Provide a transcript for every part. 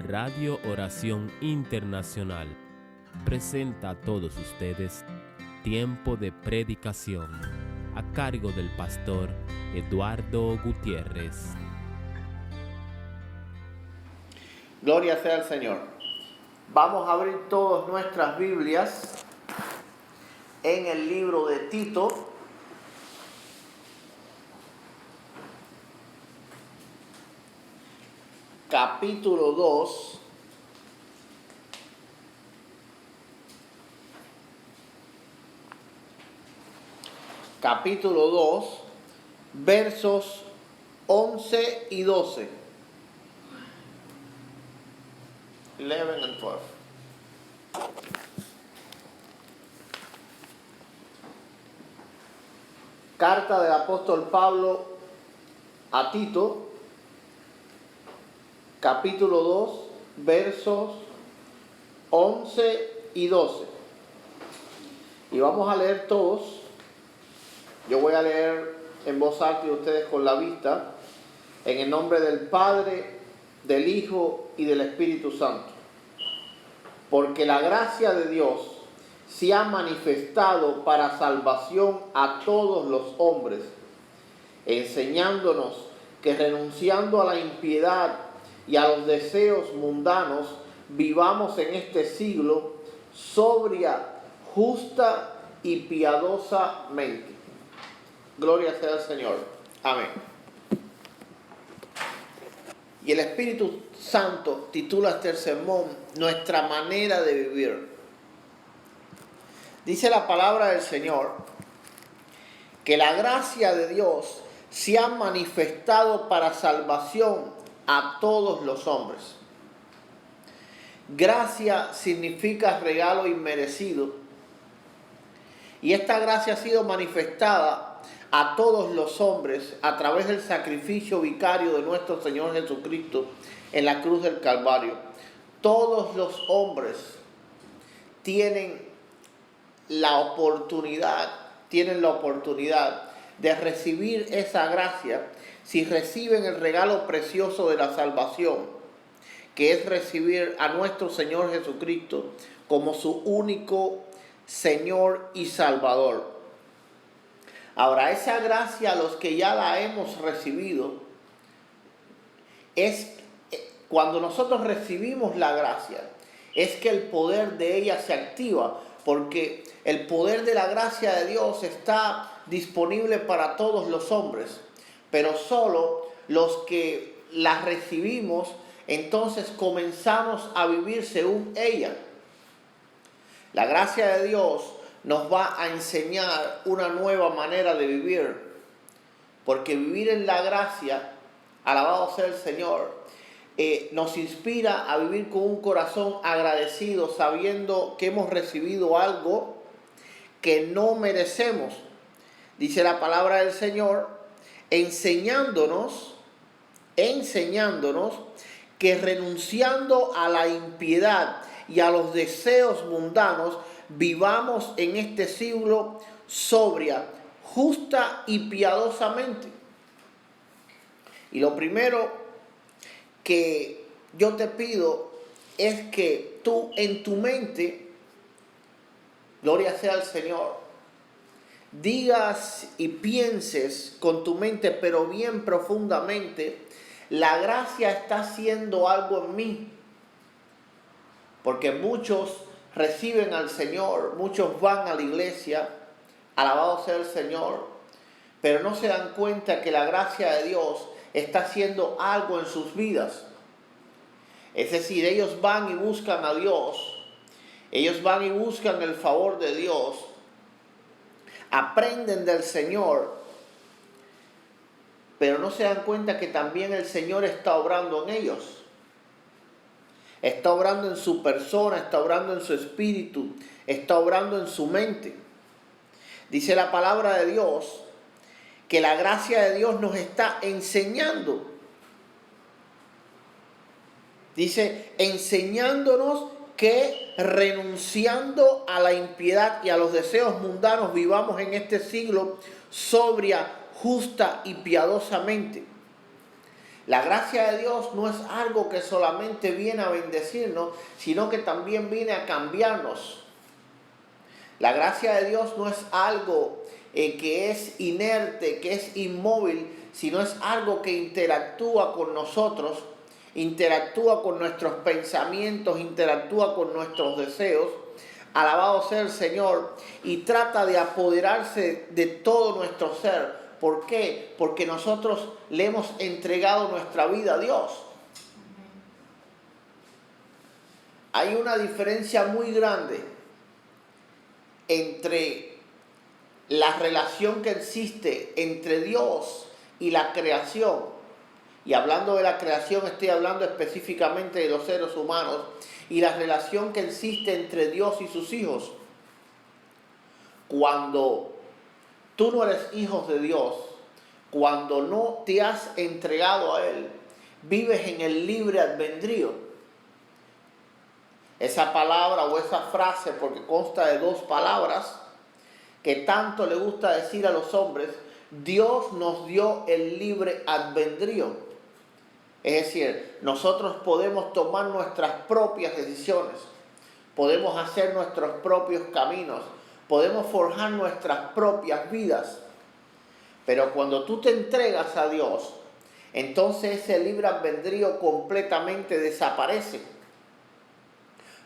Radio Oración Internacional presenta a todos ustedes Tiempo de Predicación a cargo del pastor Eduardo Gutiérrez. Gloria sea al Señor. Vamos a abrir todas nuestras Biblias en el libro de Tito. Capítulo 2. Capítulo 2, versos 11 y 12. 11 and 12. Carta del apóstol Pablo a Tito, capítulo 2, versos 11 y 12. Y vamos a leer todos. Yo voy a leer en voz alta y ustedes con la vista, en el nombre del Padre, del Hijo y del Espíritu Santo. Porque la gracia de Dios se ha manifestado para salvación a todos los hombres, enseñándonos que renunciando a la impiedad y a los deseos mundanos, vivamos en este siglo sobria, justa y piadosamente. Gloria sea al Señor. Amén. Y el Espíritu Santo titula este sermón Nuestra manera de vivir. Dice la palabra del Señor que la gracia de Dios se ha manifestado para salvación a todos los hombres. Gracia significa regalo inmerecido. Y esta gracia ha sido manifestada a todos los hombres a través del sacrificio vicario de nuestro Señor Jesucristo en la cruz del Calvario. Todos los hombres tienen la oportunidad de recibir esa gracia si reciben el regalo precioso de la salvación, que es recibir a nuestro Señor Jesucristo como su único Señor y Salvador. Ahora, esa gracia, a los que ya la hemos recibido, es cuando nosotros recibimos la gracia, es que el poder de ella se activa, porque el poder de la gracia de Dios está disponible para todos los hombres, pero solo los que la recibimos, entonces comenzamos a vivir según ella. La gracia de Dios nos va a enseñar una nueva manera de vivir, porque vivir en la gracia, alabado sea el Señor, nos inspira a vivir con un corazón agradecido, sabiendo que hemos recibido algo que no merecemos. Dice la palabra del Señor, enseñándonos que renunciando a la impiedad y a los deseos mundanos, vivamos en este siglo sobria, justa y piadosamente. Y lo primero que yo te pido es que tú en tu mente, gloria sea al Señor, digas y pienses con tu mente, pero bien profundamente, la gracia está haciendo algo en mí. Porque muchos reciben al Señor, muchos van a la iglesia, alabado sea el Señor, pero no se dan cuenta que la gracia de Dios está haciendo algo en sus vidas. Es decir, ellos van y buscan a Dios, ellos van y buscan el favor de Dios, aprenden del Señor, pero no se dan cuenta que también el Señor está obrando en ellos. Está obrando en su persona, está obrando en su espíritu, está obrando en su mente. Dice la palabra de Dios que la gracia de Dios nos está enseñando. Dice, enseñándonos que renunciando a la impiedad y a los deseos mundanos vivamos en este siglo sobria, justa y piadosamente. La gracia de Dios no es algo que solamente viene a bendecirnos, sino que también viene a cambiarnos. La gracia de Dios no es algo que es inerte, que es inmóvil, sino es algo que interactúa con nosotros, interactúa con nuestros pensamientos, interactúa con nuestros deseos. Alabado sea el Señor, y trata de apoderarse de todo nuestro ser. ¿Por qué? Porque nosotros le hemos entregado nuestra vida a Dios. Hay una diferencia muy grande entre la relación que existe entre Dios y la creación. Y hablando de la creación, estoy hablando específicamente de los seres humanos, y la relación que existe entre Dios y sus hijos. Cuando tú no eres hijo de Dios, cuando no te has entregado a Él, vives en el libre albedrío. Esa palabra o esa frase, porque consta de dos palabras, que tanto le gusta decir a los hombres, Dios nos dio el libre albedrío. Es decir, nosotros podemos tomar nuestras propias decisiones, podemos hacer nuestros propios caminos, podemos forjar nuestras propias vidas. Pero cuando tú te entregas a Dios, entonces ese libre albedrío completamente desaparece.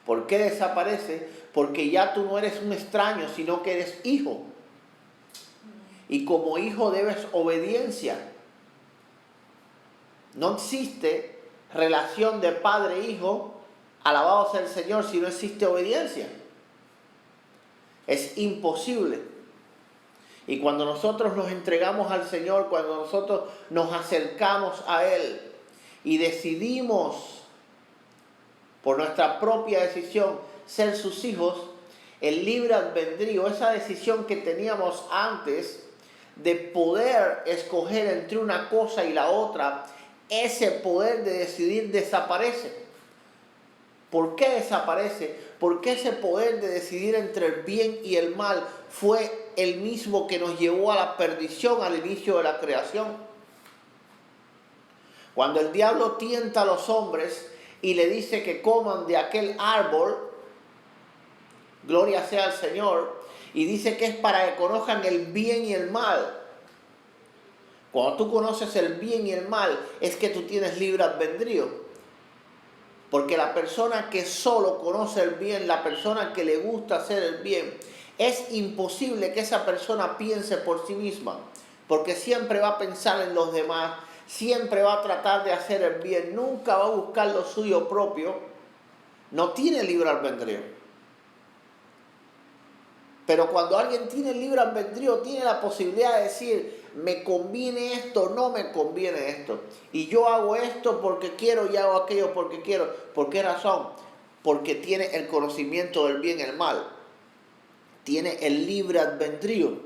¿Por qué desaparece? Porque ya tú no eres un extraño, sino que eres hijo. Y como hijo debes obediencia. No existe relación de padre-hijo, alabado sea el Señor, si no existe obediencia. Es imposible. Y cuando nosotros nos entregamos al Señor, cuando nosotros nos acercamos a Él y decidimos por nuestra propia decisión ser sus hijos, el libre albedrío, esa decisión que teníamos antes de poder escoger entre una cosa y la otra, ese poder de decidir desaparece. ¿Por qué desaparece? Porque ese poder de decidir entre el bien y el mal fue el mismo que nos llevó a la perdición al inicio de la creación. Cuando el diablo tienta a los hombres y le dice que coman de aquel árbol, gloria sea al Señor, y dice que es para que conozcan el bien y el mal. Cuando tú conoces el bien y el mal, es que tú tienes libre albedrío. Porque la persona que solo conoce el bien, la persona que le gusta hacer el bien, es imposible que esa persona piense por sí misma. Porque siempre va a pensar en los demás, siempre va a tratar de hacer el bien, nunca va a buscar lo suyo propio. No tiene libre albedrío. Pero cuando alguien tiene libre albedrío, tiene la posibilidad de decir, me conviene esto, no me conviene esto. Y yo hago esto porque quiero y hago aquello porque quiero. ¿Por qué razón? Porque tiene el conocimiento del bien y el mal. Tiene el libre albedrío.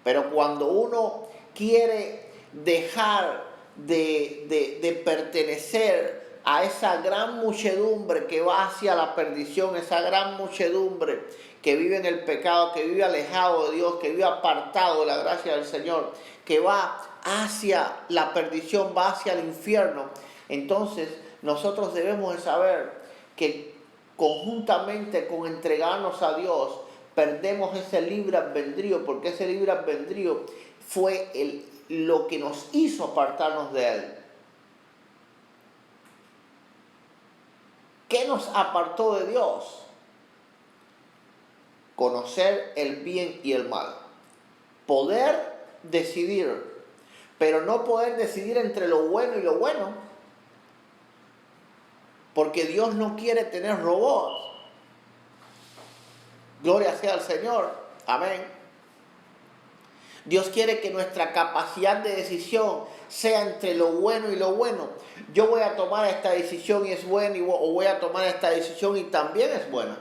Pero cuando uno quiere dejar de pertenecer a esa gran muchedumbre que va hacia la perdición, esa gran muchedumbre que vive en el pecado, que vive alejado de Dios, que vive apartado de la gracia del Señor, que va hacia la perdición, va hacia el infierno. Entonces nosotros debemos de saber que conjuntamente con entregarnos a Dios, perdemos ese libre albedrío, porque ese libre albedrío fue lo que nos hizo apartarnos de Él. ¿Qué nos apartó de Dios? Conocer el bien y el mal. Poder decidir, pero no poder decidir entre lo bueno y lo bueno. Porque Dios no quiere tener robots. Gloria sea al Señor. Amén. Dios quiere que nuestra capacidad de decisión sea entre lo bueno y lo bueno. Yo voy a tomar esta decisión y es buena, o voy a tomar esta decisión y también es buena.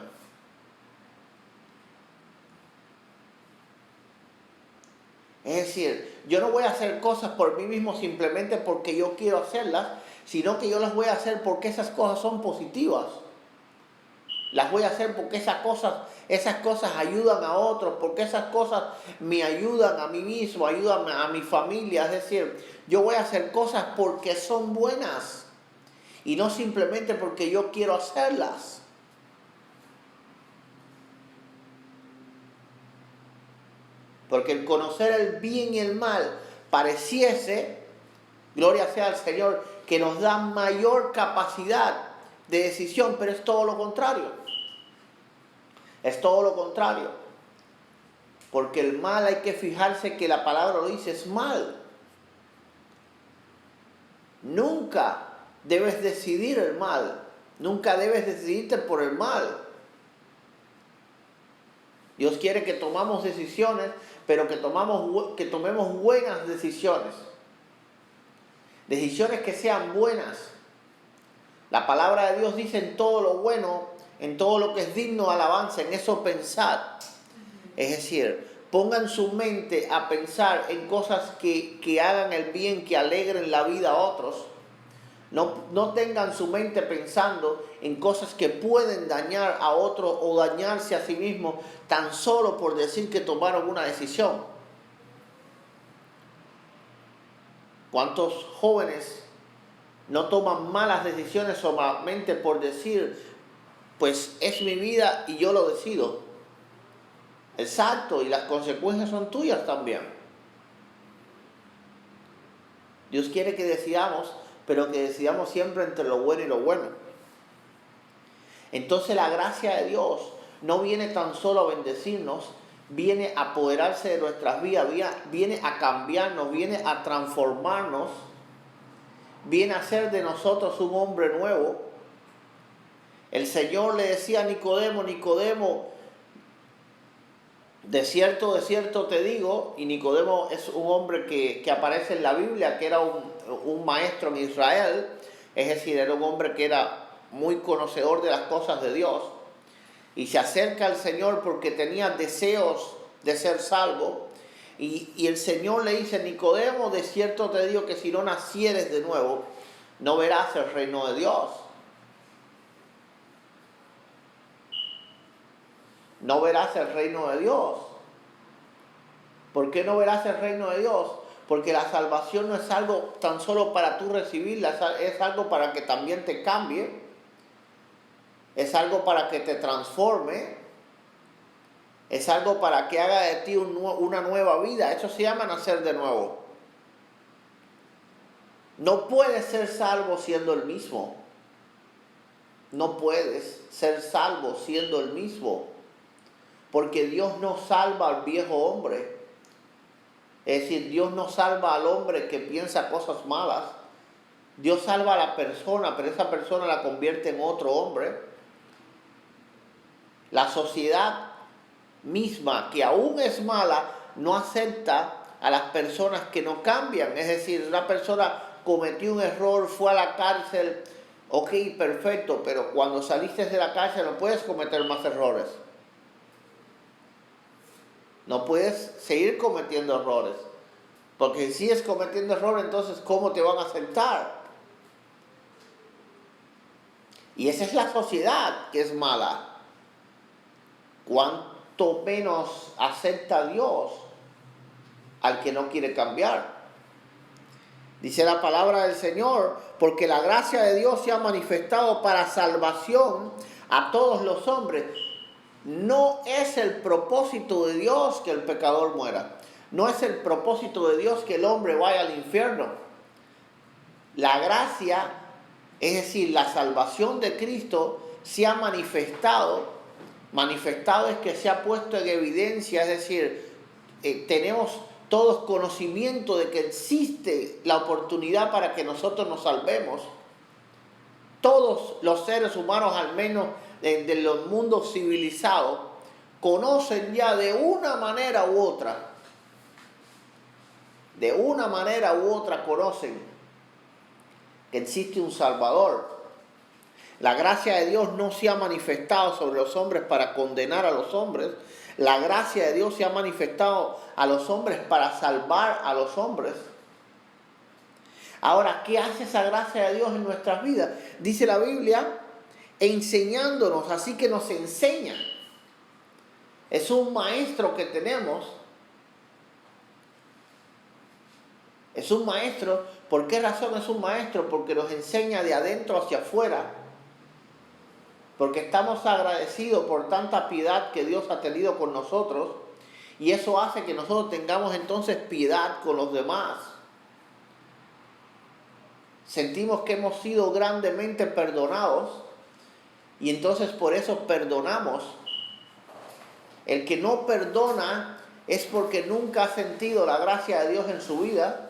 Es decir, yo no voy a hacer cosas por mí mismo simplemente porque yo quiero hacerlas, sino que yo las voy a hacer porque esas cosas son positivas. Las voy a hacer porque esas cosas ayudan a otros, porque esas cosas me ayudan a mí mismo, ayudan a mi familia. Es decir, yo voy a hacer cosas porque son buenas y no simplemente porque yo quiero hacerlas. Porque el conocer el bien y el mal pareciese, gloria sea al Señor, que nos da mayor capacidad de decisión, pero es todo lo contrario. Es todo lo contrario. Porque el mal hay que fijarse que la palabra lo dice, es mal. Nunca debes decidir el mal. Nunca debes decidirte por el mal. Dios quiere que tomamos decisiones, pero que tomemos buenas decisiones. Decisiones que sean buenas. La palabra de Dios dice en todo lo bueno, en todo lo que es digno de alabanza, en eso pensad. Es decir, pongan su mente a pensar en cosas que hagan el bien, que alegren la vida a otros. No tengan su mente pensando en cosas que pueden dañar a otros o dañarse a sí mismos tan solo por decir que tomaron una decisión. ¿Cuántos jóvenes no toman malas decisiones solamente por decir, pues es mi vida y yo lo decido? Exacto, y las consecuencias son tuyas también. Dios quiere que decidamos, pero que decidamos siempre entre lo bueno y lo bueno. Entonces la gracia de Dios no viene tan solo a bendecirnos, viene a apoderarse de nuestras vidas, viene a cambiarnos, viene a transformarnos, viene a hacer de nosotros un hombre nuevo. El Señor le decía a Nicodemo, de cierto te digo, y Nicodemo es un hombre que aparece en la Biblia, que era un maestro en Israel, es decir, era un hombre que era muy conocedor de las cosas de Dios, y se acerca al Señor porque tenía deseos de ser salvo, y el Señor le dice, Nicodemo, de cierto te digo que si no nacieres de nuevo, no verás el reino de Dios. No verás el reino de Dios. ¿Por qué no verás el reino de Dios? Porque la salvación no es algo tan solo para tú recibirla, es algo para que también te cambie, es algo para que te transforme, es algo para que haga de ti una nueva vida. Eso se llama nacer de nuevo. No puedes ser salvo siendo el mismo. No puedes ser salvo siendo el mismo. Porque Dios no salva al viejo hombre. Es decir, Dios no salva al hombre que piensa cosas malas. Dios salva a la persona, pero esa persona la convierte en otro hombre. La sociedad misma, que aún es mala, no acepta a las personas que no cambian. Es decir, una persona cometió un error, fue a la cárcel, ok, perfecto, pero cuando saliste de la cárcel no puedes cometer más errores. No puedes seguir cometiendo errores. Porque si sigues cometiendo errores, entonces ¿cómo te van a aceptar? Y esa es la sociedad que es mala. Cuanto menos acepta Dios al que no quiere cambiar. Dice la palabra del Señor, porque la gracia de Dios se ha manifestado para salvación a todos los hombres. No es el propósito de Dios que el pecador muera. No es el propósito de Dios que el hombre vaya al infierno. La gracia, es decir, la salvación de Cristo se ha manifestado. Manifestado es que se ha puesto en evidencia, es decir, tenemos todos conocimiento de que existe la oportunidad para que nosotros nos salvemos. Todos los seres humanos, al menos de los mundos civilizados, conocen ya de una manera u otra conocen que existe un Salvador. La gracia de Dios no se ha manifestado sobre los hombres para condenar a los hombres. La gracia de Dios se ha manifestado a los hombres para salvar a los hombres. Ahora, ¿qué hace esa gracia de Dios en nuestras vidas? Dice la Biblia enseñándonos, así que nos enseña. Es un maestro que tenemos. Es un maestro. ¿Por qué razón es un maestro? Porque nos enseña de adentro hacia afuera. Porque estamos agradecidos por tanta piedad que Dios ha tenido con nosotros. Y eso hace que nosotros tengamos entonces piedad con los demás. Sentimos que hemos sido grandemente perdonados. Y entonces por eso perdonamos. El que no perdona es porque nunca ha sentido la gracia de Dios en su vida.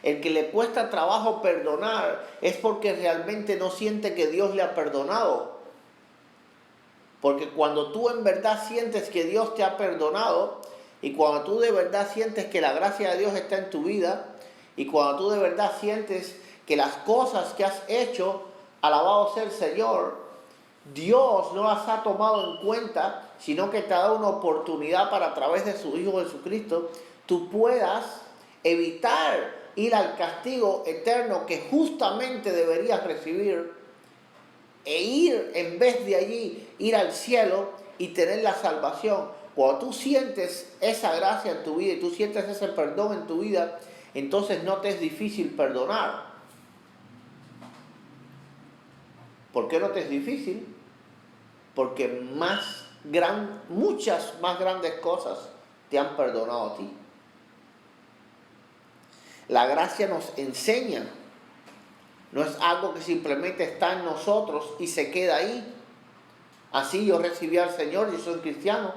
El que le cuesta trabajo perdonar es porque realmente no siente que Dios le ha perdonado. Porque cuando tú en verdad sientes que Dios te ha perdonado, y cuando tú de verdad sientes que la gracia de Dios está en tu vida, y cuando tú de verdad sientes que las cosas que has hecho, alabado sea el Señor, Dios no las ha tomado en cuenta, sino que te ha dado una oportunidad para, a través de su Hijo Jesucristo, tú puedas evitar ir al castigo eterno que justamente deberías recibir, e ir en vez de allí, ir al cielo y tener la salvación. Cuando tú sientes esa gracia en tu vida y tú sientes ese perdón en tu vida, entonces no te es difícil perdonar. ¿Por qué no te es difícil? Porque muchas más grandes cosas te han perdonado a ti. La gracia nos enseña. No es algo que simplemente está en nosotros y se queda ahí. Así yo recibí al Señor, yo soy cristiano.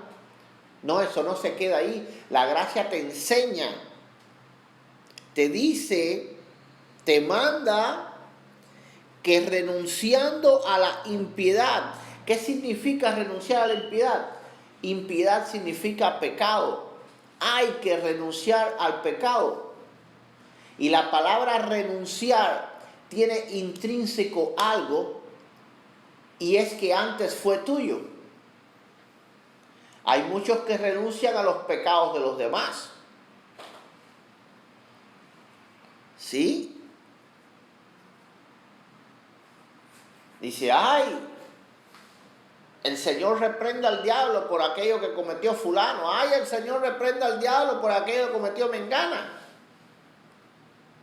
No, eso no se queda ahí. La gracia te enseña, te dice, te manda que renunciando a la impiedad. ¿Qué significa renunciar a la impiedad? Impiedad significa pecado. Hay que renunciar al pecado. Y la palabra renunciar tiene intrínseco algo, y es que antes fue tuyo. Hay muchos que renuncian a los pecados de los demás. ¿Sí? Dice, ay, el Señor reprenda al diablo por aquello que cometió fulano. Ay, el Señor reprenda al diablo por aquello que cometió mengana.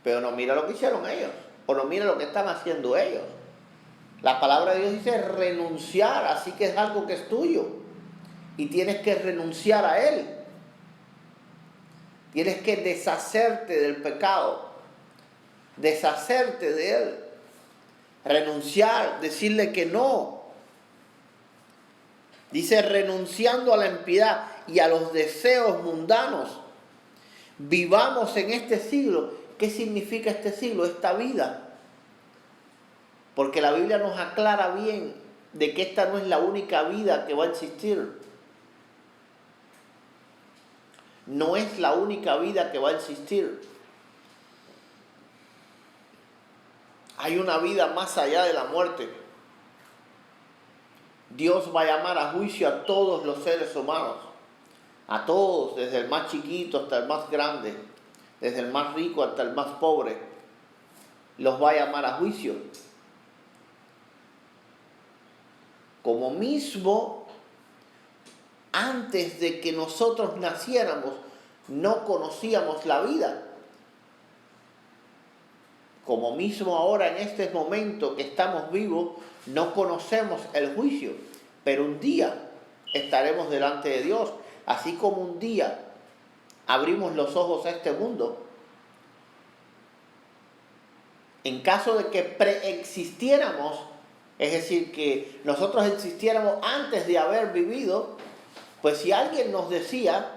Pero no mira lo que hicieron ellos, o no mira lo que están haciendo ellos. La palabra de Dios dice renunciar, así que es algo que es tuyo. Y tienes que renunciar a él. Tienes que deshacerte del pecado. Deshacerte de él. Renunciar, decirle que no. Dice renunciando a la impiedad y a los deseos mundanos. Vivamos en este siglo. ¿Qué significa este siglo? Esta vida. Porque la Biblia nos aclara bien de que esta no es la única vida que va a existir. No es la única vida que va a existir. Hay una vida más allá de la muerte. Dios va a llamar a juicio a todos los seres humanos. A todos, desde el más chiquito hasta el más grande. Desde el más rico hasta el más pobre. Los va a llamar a juicio. Como mismo, antes de que nosotros naciéramos, no conocíamos la vida. Como mismo ahora en este momento que estamos vivos, no conocemos el juicio. Pero un día estaremos delante de Dios. Así como un día abrimos los ojos a este mundo. En caso de que preexistiéramos, es decir, que nosotros existiéramos antes de haber vivido, pues si alguien nos decía,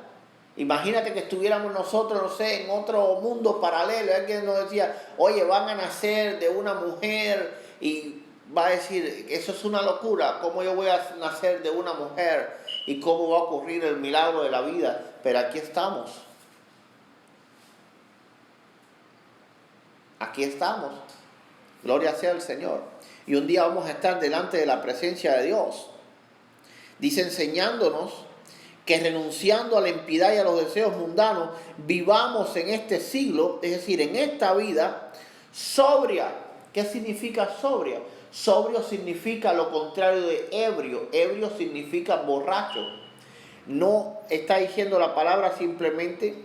imagínate que estuviéramos nosotros, no sé, en otro mundo paralelo, alguien nos decía, oye, van a nacer de una mujer, y va a decir, eso es una locura, ¿cómo yo voy a nacer de una mujer? ¿Y cómo va a ocurrir el milagro de la vida? Pero aquí estamos. Aquí estamos. Gloria sea al Señor. Y un día vamos a estar delante de la presencia de Dios. Dice enseñándonos que renunciando a la impiedad y a los deseos mundanos, vivamos en este siglo, es decir, en esta vida, sobria. ¿Qué significa sobria? Sobrio significa lo contrario de ebrio. Ebrio significa borracho. No está diciendo la palabra simplemente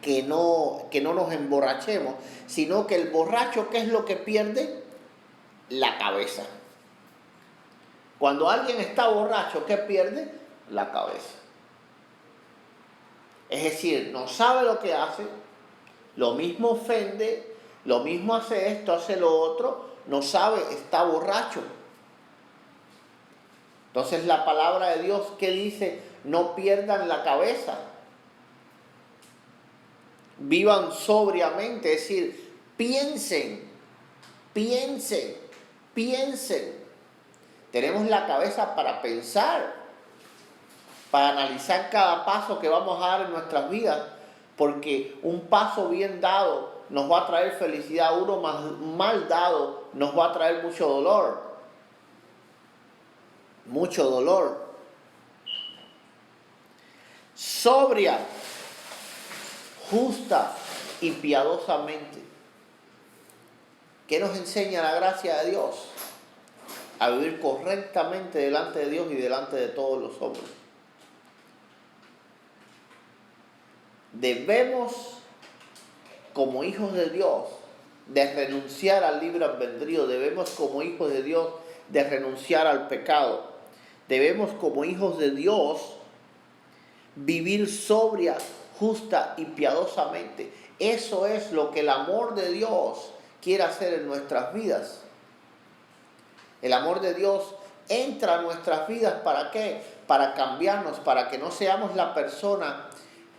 que no nos emborrachemos, sino que el borracho, ¿qué es lo que pierde? La cabeza. Cuando alguien está borracho, ¿qué pierde? La cabeza. Es decir, no sabe lo que hace, lo mismo ofende, lo mismo hace esto, hace lo otro, no sabe, está borracho. Entonces la palabra de Dios, ¿qué dice? No pierdan la cabeza. Vivan sobriamente, es decir, piensen. Tenemos la cabeza para pensar, para analizar cada paso que vamos a dar en nuestras vidas, porque un paso bien dado nos va a traer felicidad, uno mal dado nos va a traer mucho dolor. Mucho dolor. Sobria, justa y piadosamente. ¿Qué nos enseña la gracia de Dios? A vivir correctamente delante de Dios y delante de todos los hombres. Debemos, como hijos de Dios, de renunciar al libre albedrío. Debemos, como hijos de Dios, de renunciar al pecado. Debemos, como hijos de Dios, vivir sobria, justa y piadosamente. Eso es lo que el amor de Dios quiere hacer en nuestras vidas. El amor de Dios entra a nuestras vidas, ¿para qué? Para cambiarnos, para que no seamos la persona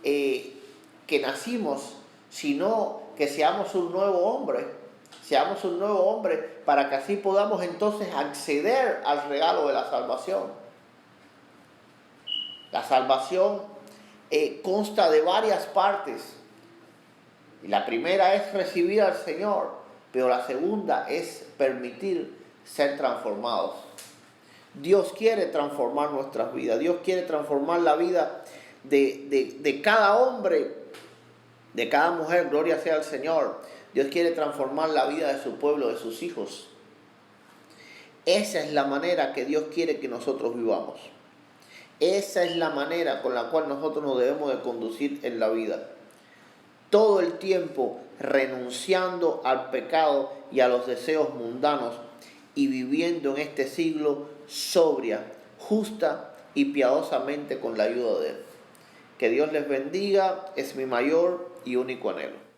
que nacimos, sino que seamos un nuevo hombre. Seamos un nuevo hombre para que así podamos entonces acceder al regalo de la salvación. La salvación consta de varias partes. Y la primera es recibir al Señor, pero la segunda es permitir ser transformados. Dios quiere transformar nuestras vidas. Dios quiere transformar la vida de cada hombre, de cada mujer. Gloria sea al Señor. Dios quiere transformar la vida de su pueblo, de sus hijos. Esa es la manera que Dios quiere que nosotros vivamos. Esa es la manera con la cual nosotros nos debemos de conducir en la vida. Todo el tiempo renunciando al pecado y a los deseos mundanos y viviendo en este siglo sobria, justa y piadosamente con la ayuda de Él. Que Dios les bendiga, es mi mayor y único anhelo.